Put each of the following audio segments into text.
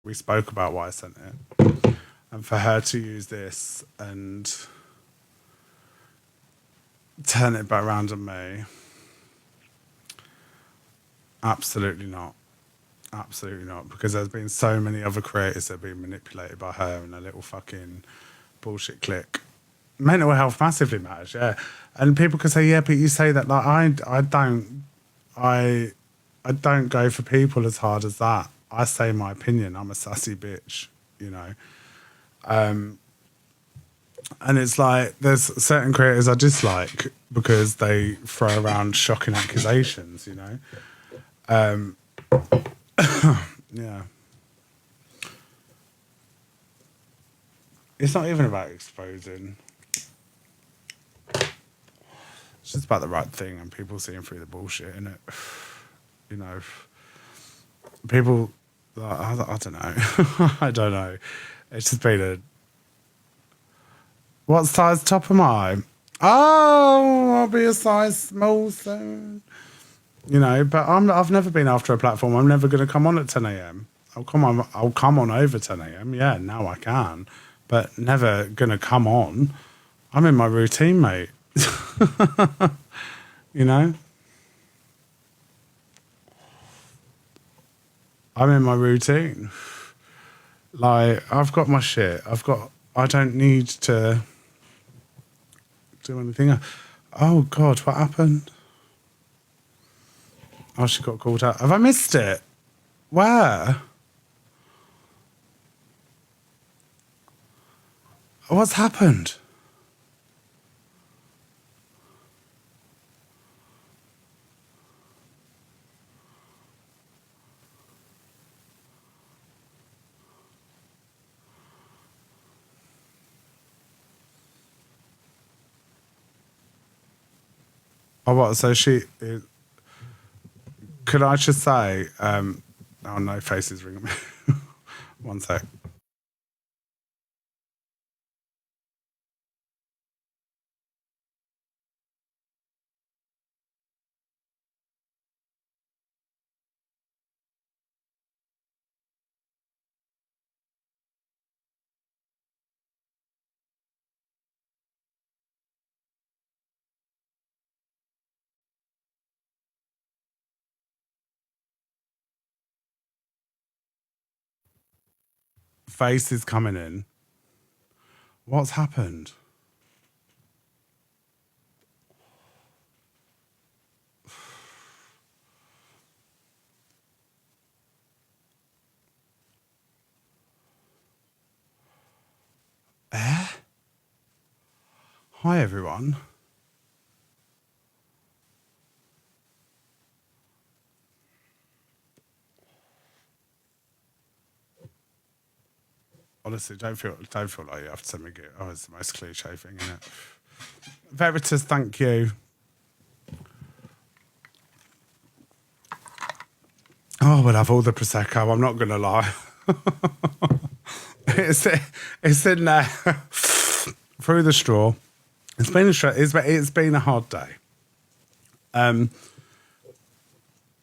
we spoke about why I sent it. And for her to use this and turn it back around on me, absolutely not. Absolutely not. Because there's been so many other creators that have been manipulated by her and a little fucking bullshit clique. Mental health massively matters, yeah. And people could say, yeah, but you say that, like, I don't go for people as hard as that. I say my opinion. I'm a sassy bitch, you know. And it's like there's certain creators I dislike because they throw around shocking accusations, you know. Yeah. It's not even about exposing. It's just about the right thing and people seeing through the bullshit, innit? You know, people, I don't know. I don't know. It's just been a... What size top am I? Oh, I'll be a size small soon. You know, but I've never been after a platform. I'm never going to come on at 10 a.m. I'll come on over 10 a.m. Yeah, now I can. But never going to come on. I'm in my routine, mate. You know? I'm in my routine. Like, I've got my shit. I don't need to do anything. Oh, God, what happened? Oh, she got called out. Have I missed it? Where? What's happened? Oh, what? So she... Could I just say... oh, no, Face is ringing me. One sec. Face is coming in. What's happened? Hi, everyone. Honestly, don't feel like you have to send me it. Oh, it's the most cliche thing, isn't it? Veritas, thank you. Oh, we'll have all the Prosecco. I'm not going to lie. it's in there through the straw. It's been a hard day.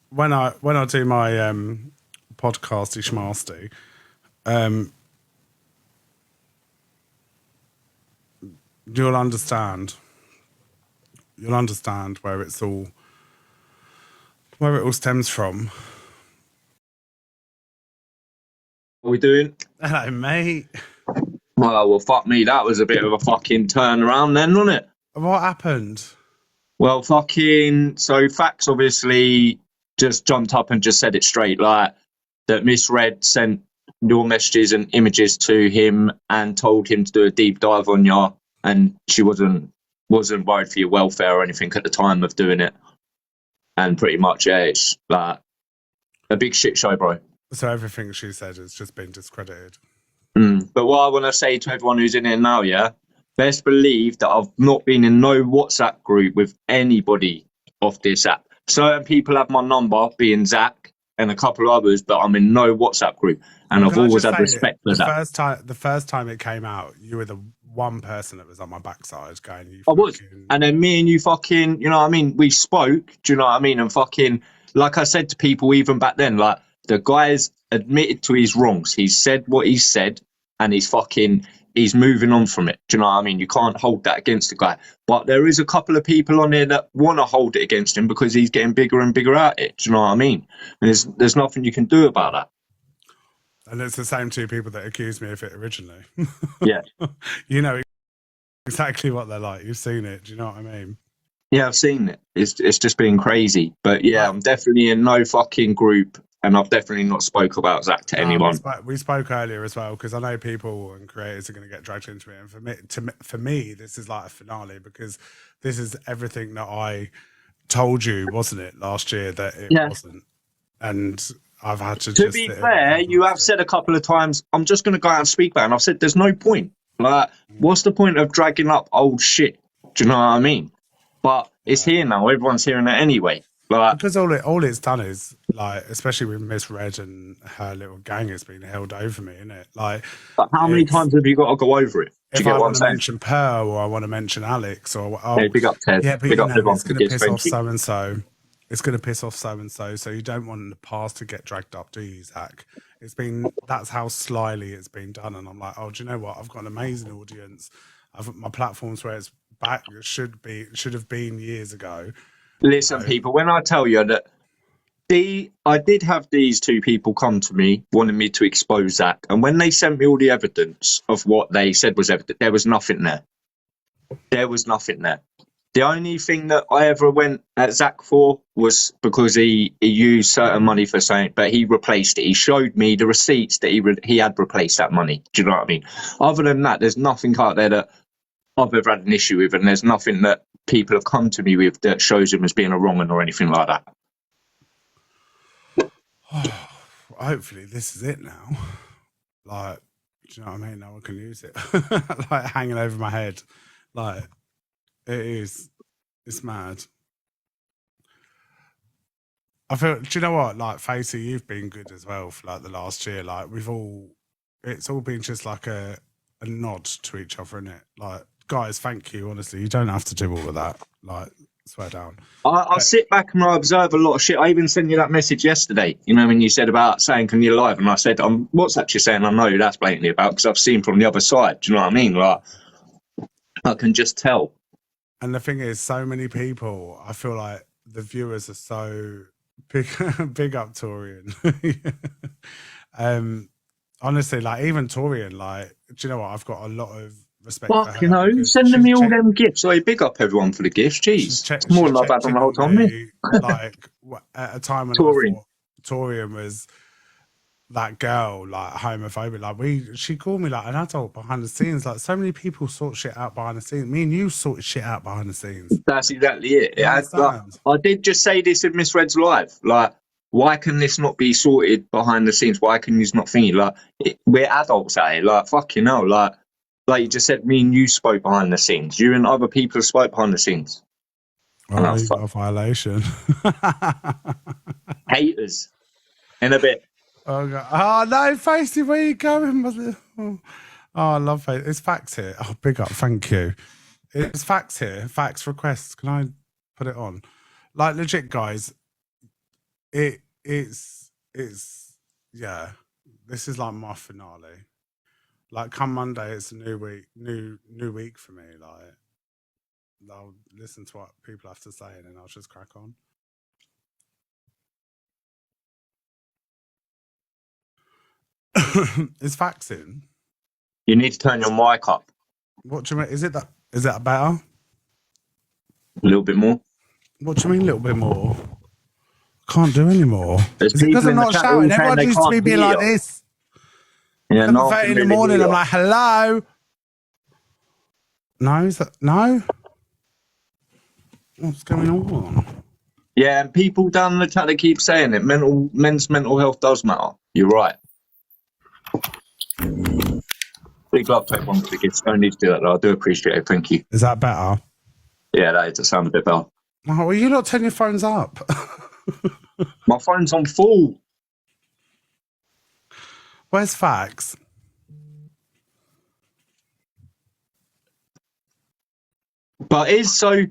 When I do my podcasty schmasty, you'll understand where it all stems from. What are we doing? Hello, mate. Well, fuck me. That was a bit of a fucking turnaround then, wasn't it? What happened? Well, so Fax obviously just jumped up and just said it straight, like that Miss Red sent your messages and images to him and told him to do a deep dive on you, and she wasn't worried for your welfare or anything at the time of doing it. And pretty much, yeah, it's like a big shit show, bro. So everything she said has just been discredited. But what I want to say to everyone who's in here now, yeah, best believe that I've not been in no WhatsApp group with anybody off this app. Certain people have my number, being Zach and a couple of others, but I'm in no WhatsApp group, and I've always had respect for that. The first time it came out, you were the one person that was on my backside going, I was. And then me and you fucking, you know what I mean? We spoke, do you know what I mean? And fucking, like I said to people even back then, like, The guy's admitted to his wrongs. He's said what he said, and he's moving on from it. Do you know what I mean? You can't hold that against the guy. But there is a couple of people on there that want to hold it against him because he's getting bigger and bigger at it. Do you know what I mean? And there's nothing you can do about that. And it's the same two people that accused me of it originally. Yeah. You know exactly what they're like. You've seen it. Do you know what I mean? Yeah, I've seen it. It's just been crazy. But yeah, I'm definitely in no fucking group, and I've definitely not spoke about Zach to anyone. We spoke earlier as well, because I know people and creators are going to get dragged into it. And for me, this is like a finale, because this is everything that I told you, wasn't it, last year, that it wasn't. And I've had to just... To be fair, you have said a couple of times, I'm just going to go out and speak about it. And I've said, there's no point. Like, what's the point of dragging up old shit? Do you know what I mean? But it's here now. Everyone's hearing it anyway. Like, because all it's done is, like, especially with Miss Red and her little gang, has been held over me, isn't it? Like, but how many times have you got to go over it? If I want to mention Pearl, or I want to mention Alex, or big up Ted. Yeah, but big up everyone. It's going to piss off so and so. It's going to piss off so and so. So you don't want the past to get dragged up, do you, Zach? That's how slyly it's been done. And I'm like, oh, do you know what? I've got an amazing audience. My platform's where it's back. It should have been years ago. Listen, people, when I tell you that I did have these two people come to me wanting me to expose Zach, and when they sent me all the evidence of what they said was evident, there was nothing there. There was nothing there. The only thing that I ever went at Zach for was because he used certain money for something, but he replaced it. He showed me the receipts that he had replaced that money. Do you know what I mean? Other than that, there's nothing out there that I've ever had an issue with, and there's nothing that people have come to me with that shows him as being a wrong 'un or anything like that. Hopefully this is it now. Like, do you know what I mean? No one can use it. Like, hanging over my head. Like, it's mad. I feel, do you know what? Like, Facey, you've been good as well for like the last year. Like, it's all been just like a nod to each other, innit? Like, guys, thank you. Honestly, you don't have to do all of that. Like, swear down. I sit back and I observe a lot of shit. I even sent you that message yesterday, you know, when you said about saying, can you live? And I said, what's that you're saying? I know who that's blatantly about, because I've seen from the other side. Do you know what I mean? Like, I can just tell. And the thing is, so many people, I feel like the viewers are so big up Torian. Honestly, like, even Torian, like, do you know what? I've got a lot of respect for her. You know, sending me all them gifts. So big up everyone for the gifts. Jeez, it's more than I've had on the whole time. Like, at a time when I thought Torian was that girl, like, homophobic. Like, she called me like an adult behind the scenes. Like, so many people sort shit out behind the scenes. Me and you sorted shit out behind the scenes. That's exactly it. I did just say this in Miss Red's live. Like, why can this not be sorted behind the scenes? Why can you not think it? Like, we're adults out here. Like, fuck, you know, like you just said, me and you spoke behind the scenes. You and other people spoke behind the scenes. Well, you got a violation. Haters. In a bit. Oh, God. Oh, no, Facey, where are you going? Oh, I love it. It's Facts here. Oh, big up. Thank you. It's Facts here. Facts requests. Can I put it on? Like, legit, guys. It's yeah. This is like my finale. Like, come Monday, it's a new week, new week for me. Like, I'll listen to what people have to say, and then I'll just crack on. Is Facts in? You need to turn your mic up. What do you mean? Is that better? A little bit more. What do you mean, a little bit more? Can't do any more. Is it because I'm not shouting? Everyone used to be being like this. Yeah, 7:30 in the morning, I'm like, hello. No, is that no? What's going on? Yeah, and people down in the chat, they keep saying it. Men's mental health does matter. You're right. Big love to everyone for the kids. Don't need to do that, though. I do appreciate it. Thank you. Is that better? Yeah, that does sound a bit better. Oh, well, you not turn your phones up. My phone's on full. Where's Facts? But it is so.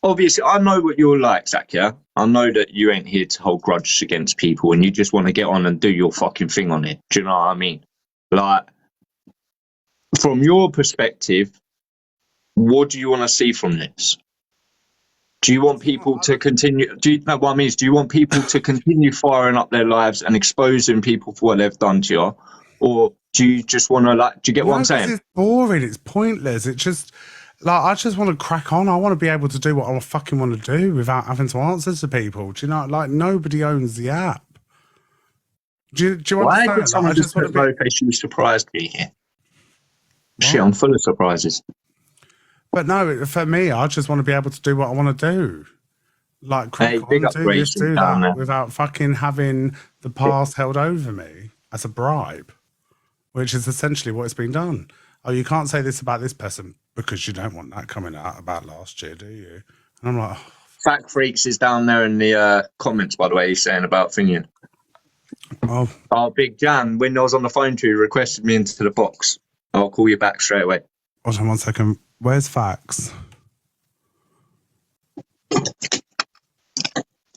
obviously, I know what you're like, Zach, yeah? I know that you ain't here to hold grudges against people and you just want to get on and do your fucking thing on it. Do you know what I mean? Like, from your perspective, what do you want to see from this? Do you want people to continue? Do you know what I mean? Do you want people to continue firing up their lives and exposing people for what they've done to you? Or do you just want to, like, do you get what I'm saying? It's boring. It's pointless. It just, like, I just want to crack on. I want to be able to do what I fucking want to do without having to answer to people. Do you know, like, nobody owns the app. Do you Why understand? did someone just put location? You surprised me here. Shit, I'm full of surprises. But no, for me, I just want to be able to do what I want to do. Like, crack on, do this, do that, without fucking having the past held over me as a bribe, which is essentially what it's been done. Oh, you can't say this about this person because you don't want that coming out about last year, do you? And I'm like... Fact Freaks is down there in the comments, by the way, he's saying about Finian. Oh, Big Jan, when I was on the phone to you, requested me into the box. I'll call you back straight away. Hold on 1 second. Where's Fax?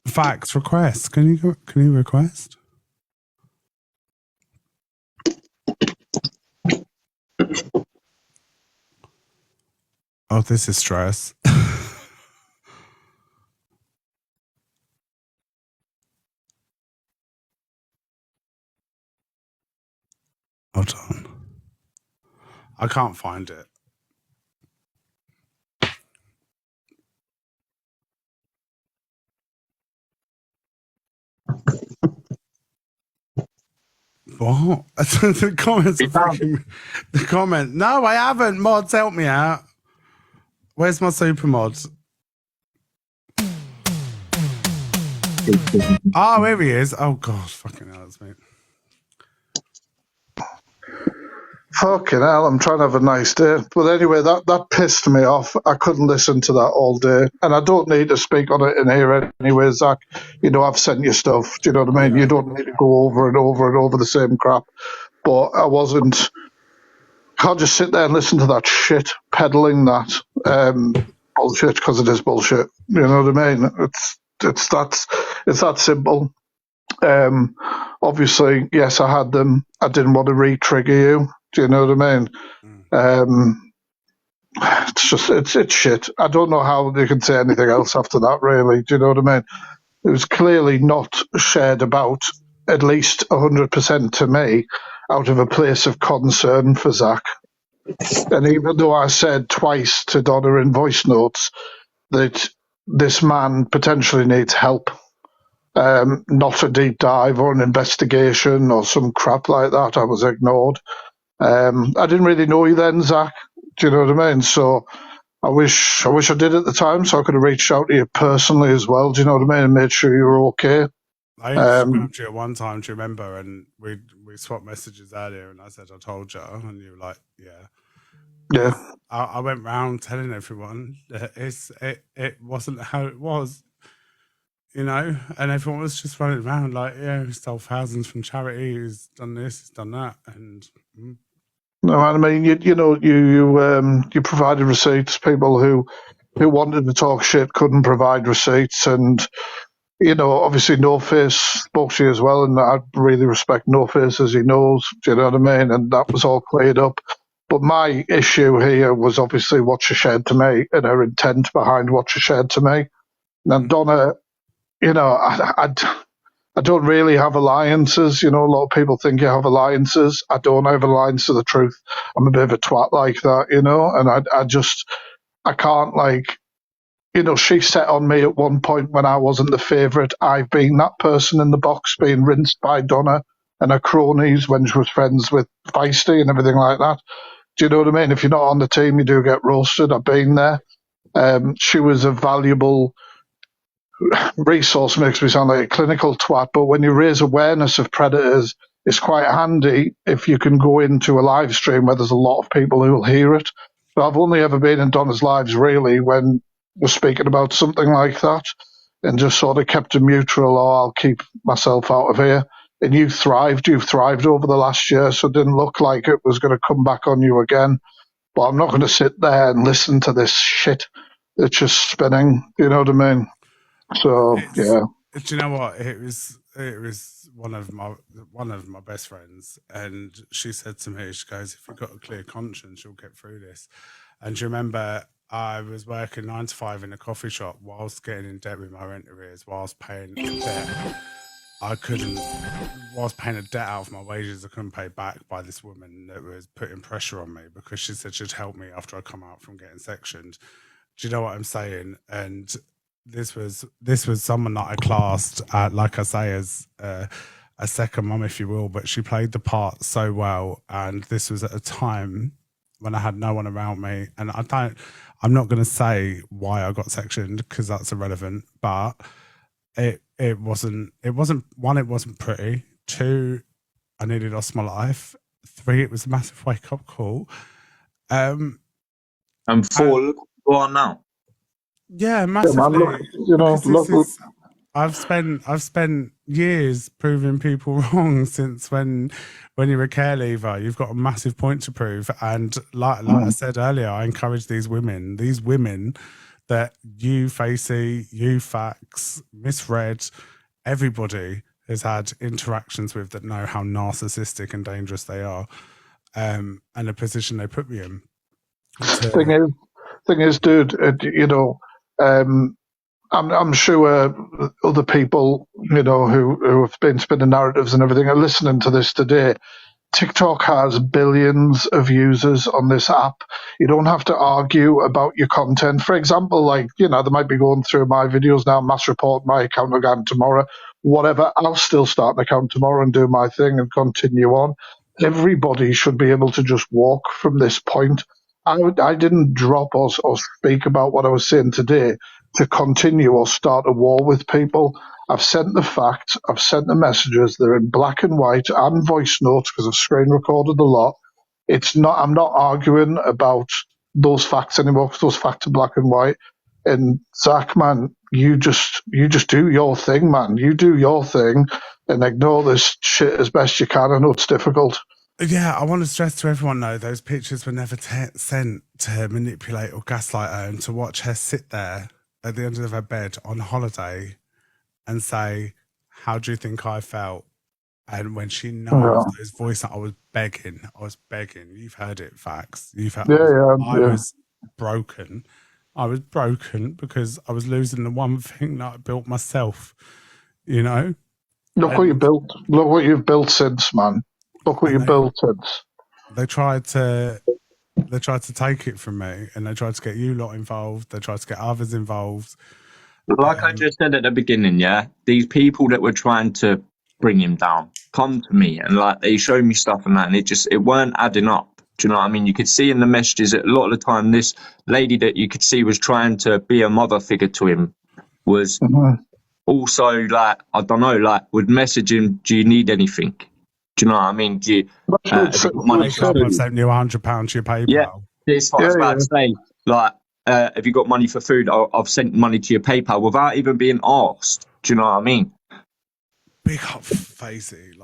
Fax request. Can you request? Oh, this is stress. Hold on. I can't find it. What? The comments are freaking... The comment. No, I haven't. Mods, help me out. Where's my super mods? Oh, here he is. Oh, God. Fucking hell, that's me. Fucking hell, I'm trying to have a nice day. But anyway, that pissed me off. I couldn't listen to that all day. And I don't need to speak on it in here anyway, Zach. You know, I've sent you stuff. Do you know what I mean? Yeah. You don't need to go over and over and over the same crap. But I wasn't... Can't just sit there and listen to that shit, peddling that bullshit, because it is bullshit. You know what I mean? It's that simple. Obviously, yes, I had them. I didn't want to re-trigger you. Do you know what I mean? It's shit. I don't know how they can say anything else after that, really. Do you know what I mean? It was clearly not shared about, at least 100% to me, out of a place of concern for Zach. And even though I said twice to Donna in voice notes that this man potentially needs help, not a deep dive or an investigation or some crap like that, I was ignored. I didn't really know you then, Zach. Do you know what I mean? So I wish I did at the time, so I could have reached out to you personally as well. Do you know what I mean? And made sure you were okay. I spoke to you at one time, do you remember? And we swapped messages earlier, and I said, I told you. And you were like, yeah. Yeah. I went round telling everyone that it wasn't how it was, you know? And everyone was just running around like, yeah, he stole thousands from charity, he's done this, he's done that. And... No, I mean, you provided receipts. People who wanted to talk shit couldn't provide receipts, and you know, obviously, No Face spoke to you as well, and I really respect No Face, as he knows. Do you know what I mean? And that was all cleared up. But my issue here was obviously what she shared to me and her intent behind what she shared to me. And Donna, you know, I don't really have alliances. You know, a lot of people think you have alliances. I don't have alliance to the truth. I'm a bit of a twat like that, you know, and I can't, like, you know, she set on me at one point when I wasn't the favourite. I've been that person in the box being rinsed by Donna and her cronies when she was friends with Feisty and everything like that. Do you know what I mean? If you're not on the team, you do get roasted. I've been there. She was a valuable resource, makes me sound like a clinical twat, but when you raise awareness of predators, it's quite handy if you can go into a live stream where there's a lot of people who will hear it. So I've only ever been in Donna's lives really when we're speaking about something like that, and just sort of kept it neutral, or I'll keep myself out of here. And you've thrived over the last year, so it didn't look like it was going to come back on you again. But I'm not going to sit there and listen to this shit it's just spinning. You know what I mean? So yeah. Do you know what? It was one of my best friends, and she said to me, she goes, "If you've got a clear conscience, you'll get through this." And do you remember I was working 9 to 5 in a coffee shop whilst getting in debt with my rent arrears, whilst paying a debt whilst paying a debt out of my wages I couldn't pay back by this woman that was putting pressure on me because she said she'd help me after I come out from getting sectioned. Do you know what I'm saying? And this was someone that I classed, like I say, as a second mum, if you will, but she played the part so well. And this was at a time when I had no one around me. And I'm not going to say why I got sectioned because that's irrelevant, but it wasn't one, it wasn't pretty. 2, I nearly lost my life. 3, it was a massive wake up call. And 4, look where you are now. Yeah, massively. Yeah, man, look, I've spent years proving people wrong since when you're a care leaver, you've got a massive point to prove. And like I said earlier, I encourage these women that you, Facey, you, Fax, Misread, everybody has had interactions with that know how narcissistic and dangerous they are, and the position they put me in. Thing is, dude, I'm sure other people, who have been spinning narratives and everything are listening to this today. TikTok has billions of users on this app. You don't have to argue about your content. For example, they might be going through my videos now, mass report my account again tomorrow, whatever. I'll still start an account tomorrow and do my thing and continue on. Everybody should be able to just walk from this point. I didn't drop or speak about what I was saying today to continue or start a war with people. I've sent the facts, I've sent the messages, they're in black and white and voice notes because I've screen recorded a lot. I'm not arguing about those facts anymore because those facts are black and white. And Zach, man, you just do your thing, man. You do your thing and ignore this shit as best you can. I know it's difficult. Yeah, I want to stress to everyone, though, those pictures were never sent to manipulate or gaslight her, and to watch her sit there at the end of her bed on holiday and say, "How do you think I felt?" And when she knows those voices, I was begging. You've heard it, Facts. You've heard. I was broken. I was broken because I was losing the one thing that I built myself. Look what you built. Look what you've built since, man. Look what you built since. They tried to take it from me, and they tried to get you lot involved. They tried to get others involved. Like I just said at the beginning, these people that were trying to bring him down come to me and they showed me stuff and that, and it weren't adding up. Do you know what I mean? You could see in the messages that a lot of the time this lady that you could see was trying to be a mother figure to him was also I don't know, would message him, "Do you need anything? Do you know what I mean? Do you have you got money I've sent you £100 to your PayPal." Yeah, this is what I was about to say. Have you got money for food? I've sent money to your PayPal without even being asked. Do you know what I mean? Big up, Facey,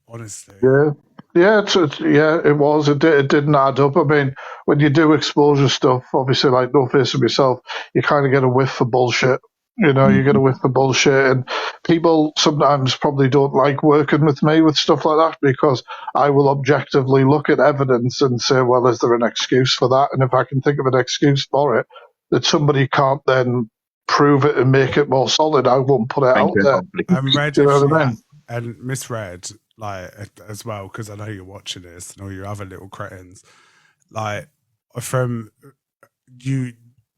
honestly. Yeah, it was. It didn't add up. I mean, when you do exposure stuff, obviously, no face of myself, you kind of get a whiff for bullshit. You get a whiff for bullshit, and people sometimes probably don't like working with me with stuff like that because I will objectively look at evidence and say, well, is there an excuse for that? And if I can think of an excuse for it, that somebody can't then prove it and make it more solid, I won't put it out there. And Misread, as well, because I know you're watching this and all your other little cretins, from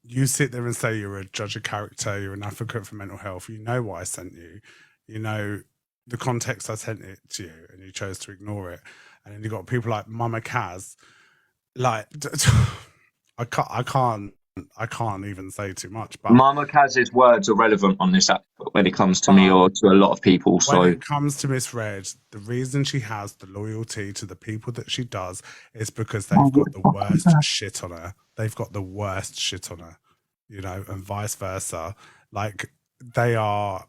you sit there and say you're a judge of character, you're an advocate for mental health, you know what I sent you, you know the context I sent it to you, and you chose to ignore it. And then you got people like Mama Kaz, I can't even say too much. But Mama Kaz's words are relevant on this app when it comes to me or to a lot of people. So when it comes to Misread, the reason she has the loyalty to the people that she does is because they've got the worst shit on her. They've got the worst shit on her, and vice versa. They are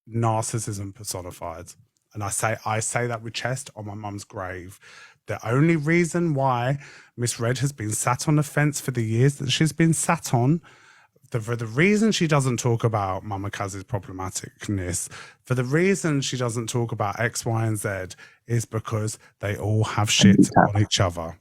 narcissism personified. And I say that with chest on my mum's grave. The only reason why Misread has been sat on the fence for the years that she's been sat on for the reason she doesn't talk about Mama Kaz's problematicness, for the reason she doesn't talk about X, Y, and Z, is because they all have shit on each other.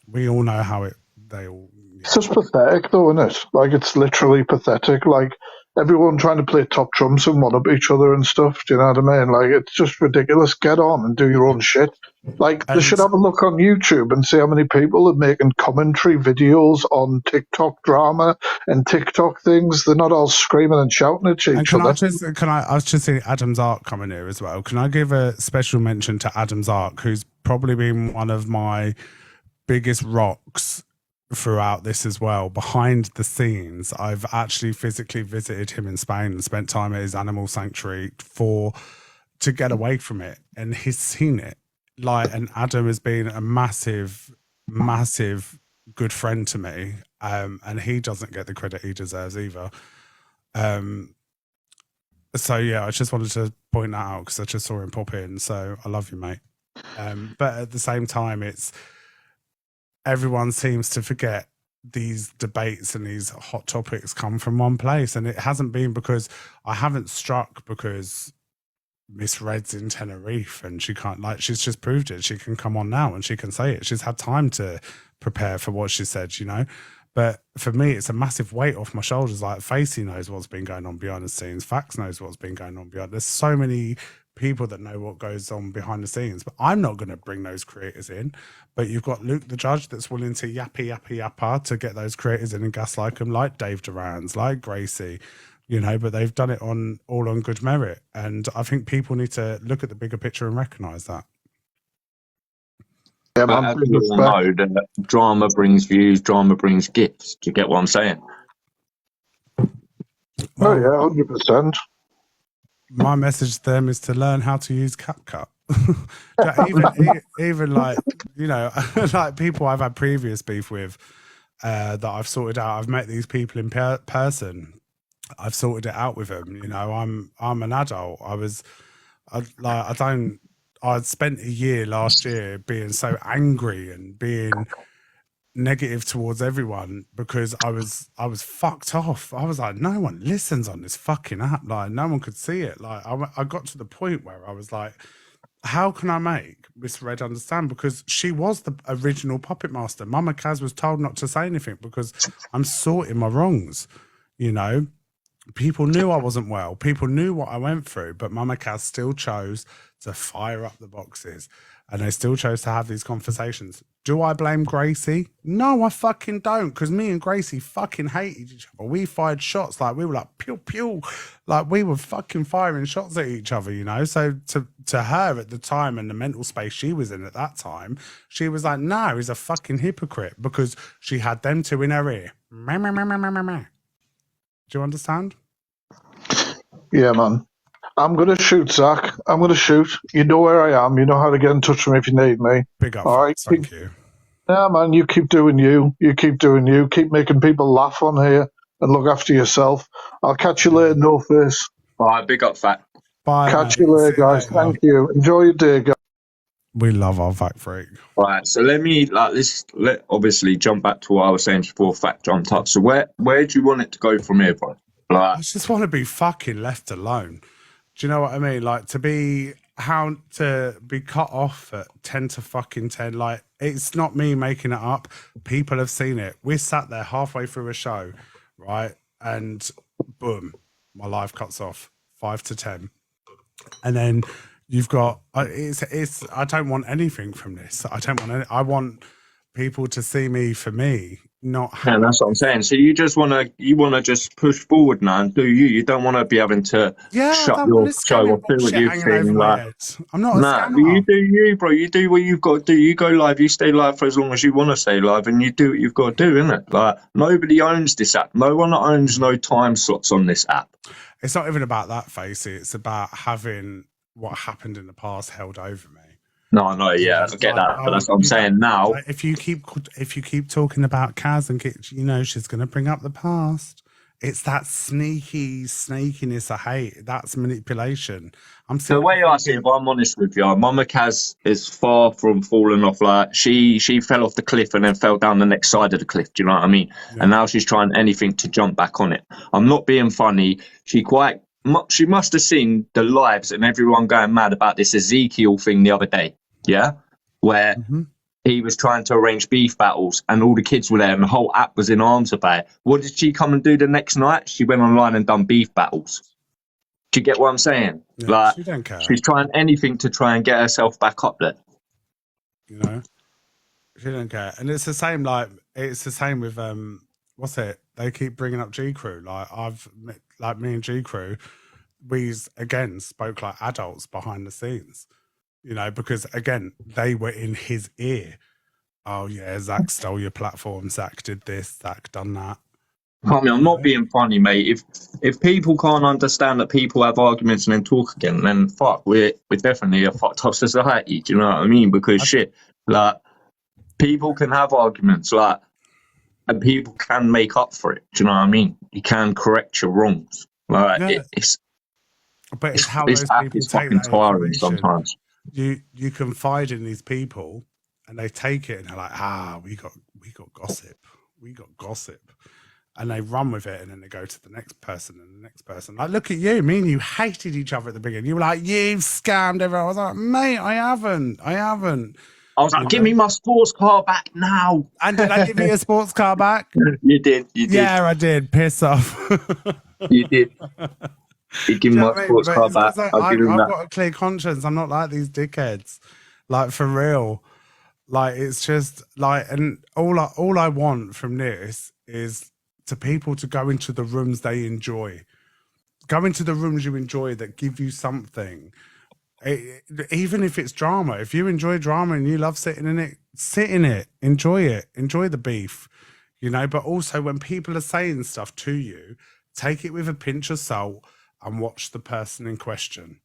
We all know how they all. It's just pathetic, though, isn't it? Like, it's literally pathetic. Like, everyone trying to play top trumps and one up each other and stuff. Do you know what I mean? Like, it's just ridiculous. Get on and do your own shit. Like, they should have a look on YouTube and see how many people are making commentary videos on TikTok drama and TikTok things. They're not all screaming and shouting at each other. I was just seeing Adam's Ark coming here as well. Can I give a special mention to Adam's Ark, who's probably been one of my biggest rocks throughout this as well. Behind the scenes, I've actually physically visited him in Spain and spent time at his animal sanctuary to get away from it, and he's seen it. Like, and Adam has been a massive good friend to me, and he doesn't get the credit he deserves either. So yeah, I just wanted to point that out because I just saw him pop in. So I love you, mate. But at the same time, it's everyone seems to forget these debates and these hot topics come from one place, and it hasn't been because I haven't struck because Miss Red's in Tenerife and she can't, like, she's just proved it. She can come on now and she can say it. She's had time to prepare for what she said, you know. But for me, it's a massive weight off my shoulders. Like, Facey knows what's been going on behind the scenes. Fax knows what's been going on behind. There's so many people that know what goes on behind the scenes, but I'm not going to bring those creators in. But you've got Luke the Judge that's willing to yappa to get those creators in and gaslight them, like Dave Duran's, like Gracie, you know, but they've done it all on good merit. And I think people need to look at the bigger picture and recognise that. Yeah, but as we all know, that drama brings views, drama brings gifts. Do you get what I'm saying? Oh yeah, 100%. My message to them is to learn how to use CapCut. even like, you know, like people I've had previous beef with that I've sorted out. I've met these people in person. I've sorted it out with them. You know, I'm an adult. I'd spent a year last year being so angry and being negative towards everyone because I was fucked off. I was like, no one listens on this fucking app. Like, no one could see it. Like, I got to the point where I was like, how can I make Miss Red understand? Because she was the original puppet master. Mama Kaz was told not to say anything because I'm sorting my wrongs, you know. People knew I wasn't well. People knew what I went through, but Mama Kaz still chose to fire up the boxes, and they still chose to have these conversations. Do I blame Gracie? No, I fucking don't, because me and Gracie fucking hated each other. We fired shots, like, we were like, pew, pew. Like, we were fucking firing shots at each other, you know? So to her at the time and the mental space she was in at that time, she was like, no, he's a fucking hypocrite, because she had them two in her ear. Meh, meh, meh, meh, meh, meh, meh. Do you understand? Yeah, man. I'm going to shoot, Zach. I'm going to shoot. You know where I am. You know how to get in touch with me if you need me. Big up. All right. Thank you. Yeah, man. You keep doing you. You keep doing you. Keep making people laugh on here and look after yourself. I'll catch you later, No Face. All right, big up, Fat. Bye. Catch you later, guys. Thank you. Enjoy your day, guys. We love our Fact Freak. All right, so let's obviously jump back to what I was saying before Fact jumped up. So where do you want it to go from here, bro? I just want to be fucking left alone. Do you know what I mean? Like, to be cut off at 10 to fucking 10. Like, it's not me making it up. People have seen it. We sat there halfway through a show, right? And boom, my life cuts off 5 to 10. And then you've got, it's, I don't want anything from this. I want people to see me for me. And that's what I'm saying. So you wanna just push forward now and do you. You don't want to be having to shut your show or feel what you think. Like, I'm not a scammer. You do you, bro. You do what you've got to do. You go live. You stay live for as long as you want to stay live, and you do what you've got to do, innit? Like, nobody owns this app. No one owns no time slots on this app. It's not even about that, Facey. It's about having what happened in the past held over me. No, yeah, I get that, but that's what I'm saying now. If you keep talking about Kaz and she's going to bring up the past, it's that sneakiness I hate. That's manipulation. I'm The sitting way there I see it, thinking, if I'm honest with you, Mama Kaz is far from falling off. Like she fell off the cliff and then fell down the next side of the cliff. Do you know what I mean? yeah. And now she's trying anything to jump back on it. I'm not being funny. She must have seen the lives and everyone going mad about this Ezekiel thing the other day. Yeah, where he was trying to arrange beef battles and all the kids were there and the whole app was in arms about it. What did she come and do the next night? She went online and done beef battles. Do you get what I'm saying? Yeah, Like, she don't care. she's trying anything to try and get herself back up there. You know, she don't care. And it's the same. Like, it's the same with what's it? They keep bringing up G Crew. Like me and G Crew, we again spoke like adults behind the scenes. You know, because again, they were in his ear. Oh yeah, Zach stole your platform. Zach did this. Zach done that. I mean, I'm not being funny, mate. If people can't understand that people have arguments and then talk again, then fuck, we're definitely a fucked up society. Do you know what I mean? Because shit, like people can have arguments, like, and people can make up for it. Do you know what I mean? You can correct your wrongs. Like but it's how this those app people is take fucking that tiring information. sometimes. You confide in these people, and they take it and they're like, we got gossip, and they run with it, and then they go to the next person and the next person. Like, look at you, me and you hated each other at the beginning. You were like, you've scammed everyone. I was like, mate, I haven't. I was like, give me my sports car back now. And did I give you a sports car back? You did. Yeah, I did. Piss off. You did. You give me my sports car back. Like, I'll give him I've that. got a clear conscience. I'm not like these dickheads. Like, for real. Like, it's just like, and all I want from this is to people to go into the rooms they enjoy. Go into the rooms you enjoy that give you something. Even if it's drama. If you enjoy drama and you love sitting in it, sit in it. Enjoy it. Enjoy the beef. You know, but also when people are saying stuff to you, take it with a pinch of salt and watch the person in question.